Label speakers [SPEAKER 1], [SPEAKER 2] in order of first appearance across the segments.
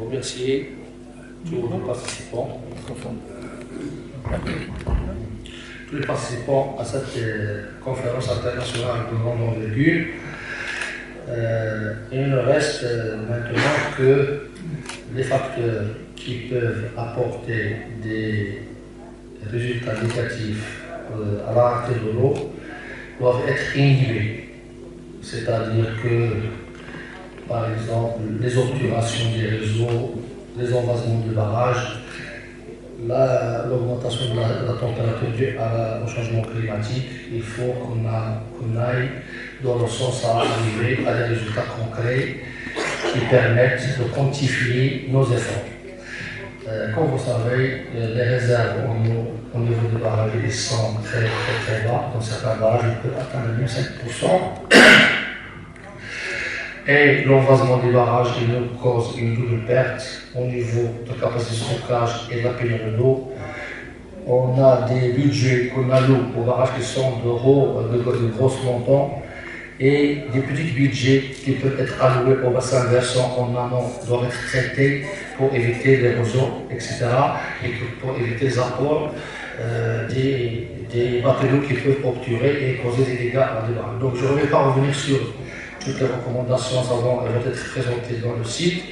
[SPEAKER 1] remercier tous les participants. Tous les participants à cette conférence internationale de grande envergure. Il ne reste maintenant que les facteurs qui peuvent apporter des résultats négatifs à la rentrée de l'eau doivent être inhibés. C'est-à-dire que, par exemple, les obturations des réseaux, les envasements de barrages, l'augmentation de la température due au changement climatique, il faut qu'on aille dans le sens à arriver à des résultats concrets qui permettent de quantifier nos efforts. Comme vous savez, les réserves au niveau des barrages sont très bas. Dans certains barrages, ils peuvent atteindre même 5%. Et l'envasement des barrages nous cause une double perte au niveau de capacité de stockage et de la pénurie d'eau. On a des budgets qu'on alloue aux barrages qui sont de gros montants et des petits budgets qui peuvent être alloués au bassin versant en amont doivent être traités pour éviter l'érosion, etc. et pour éviter les apports des matériaux qui peuvent obturer et causer des dégâts à des barrages. Donc je ne vais pas revenir sur toutes les recommandations avant elles vont être présentées dans le site.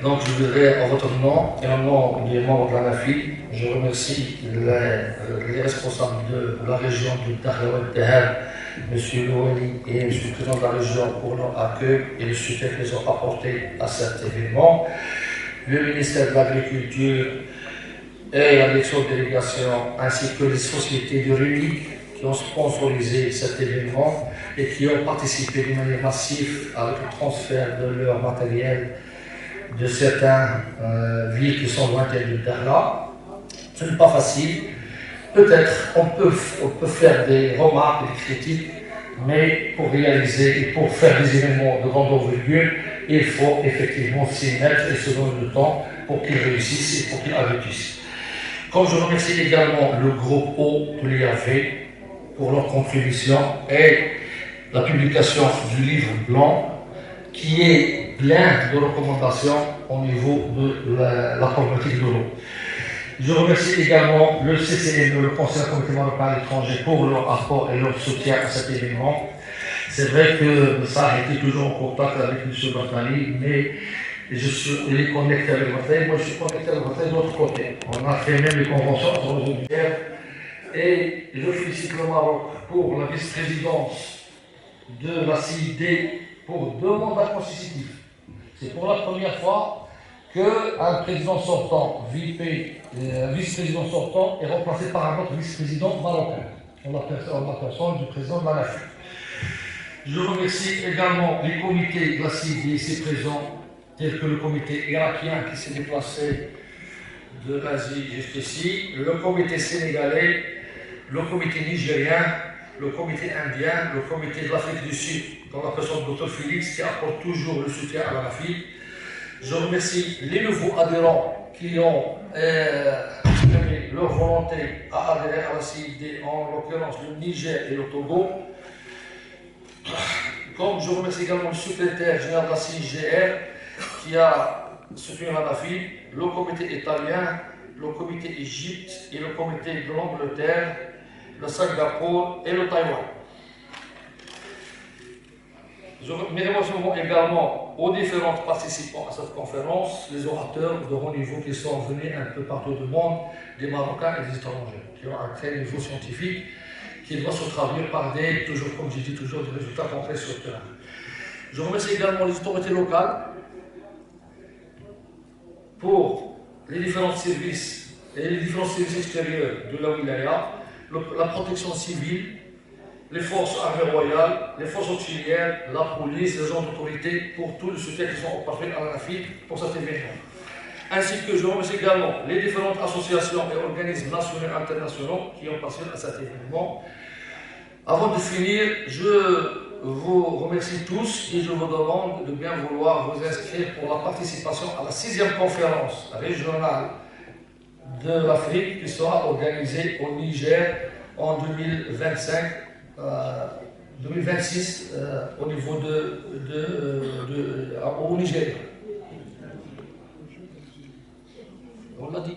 [SPEAKER 1] Donc je voudrais, en votre nom et en nom des membres de la NAFI, je remercie les responsables de la région de Dakhla, M. Louali et M. le président de la région pour leur accueil et le soutien qu'ils ont apporté à cet événement. Le ministère de l'Agriculture et la direction de délégation, ainsi que les sociétés de RUNIC qui ont sponsorisé cet événement et qui ont participé d'une manière massive avec le transfert de leur matériel de certaines villes qui sont lointaines de Dakhla. Ce n'est pas facile. Peut-être on peut faire des remarques, des critiques, mais pour réaliser et pour faire des événements de grande envergure, il faut effectivement s'y mettre et se donner le temps pour qu'ils réussissent et pour qu'ils aboutissent. Comme je remercie également le groupe O de l'IAV pour leur contribution et la publication du livre blanc qui est plein de recommandations au niveau de la problématique de l'eau. Je remercie également le CCME, le Conseil comité local à l'étranger, pour leur apport et leur soutien à cet événement. C'est vrai que ça a été toujours en contact avec M. Bartali, mais il est connecté avec Bartali, moi je suis connecté avec Bartali de l'autre côté. On a fait même les conventions sur les ODR et je félicite le Maroc pour la vice-présidence de la CID pour 2 mandats consécutifs. C'est pour la première fois qu'un président sortant, vice-président sortant, est remplacé par un autre vice-président marocain, en la personne du président de la NAFI. Je remercie également les comités de la CID ici présents, tels que le comité irakien qui s'est déplacé de l'Asie jusqu'ici, le comité sénégalais, le comité nigérien, le comité indien, le comité de l'Afrique du Sud, dans la personne de Dr Félix, qui apporte toujours le soutien à la NAFI. Je remercie les nouveaux adhérents qui ont exprimé leur volonté à adhérer à la CID, en l'occurrence le Niger et le Togo. Comme je remercie également le secrétaire général de la CIGR qui a soutenu la NAFI, le comité italien, le comité Égypte et le comité de l'Angleterre, le Singapour et le Taïwan. Mes remerciements également aux différents participants à cette conférence, les orateurs de haut niveau qui sont venus un peu partout du monde, des Marocains et des étrangers, qui ont un très niveau scientifique, qui doit se traduire par toujours, comme je dis toujours, des résultats concrets sur le terrain. Je remercie également les autorités locales pour les différents services et les différents services extérieurs de la wilaya, la protection civile, les forces armées royales, les forces auxiliaires, la police, les gens d'autorité pour tout le soutien qui sont apportés à la NAFI pour cet événement. Ainsi que je remercie également les différentes associations et organismes nationaux et internationaux qui ont participé à cet événement. Avant de finir, je vous remercie tous et je vous demande de bien vouloir vous inscrire pour la participation à la 6e conférence régionale de l'Afrique qui sera organisée au Niger en 2026 au niveau au Nigeria. On l'a dit.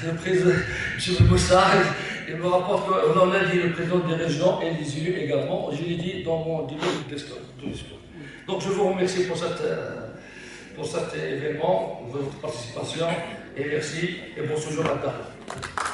[SPEAKER 1] Le président, M. Moussa, il me rapporte qu'on a dit le président des régions et les élus également. Je l'ai dit dans mon début de discours. Donc je vous remercie pour cet événement, pour votre participation, et merci, et bon séjour à table.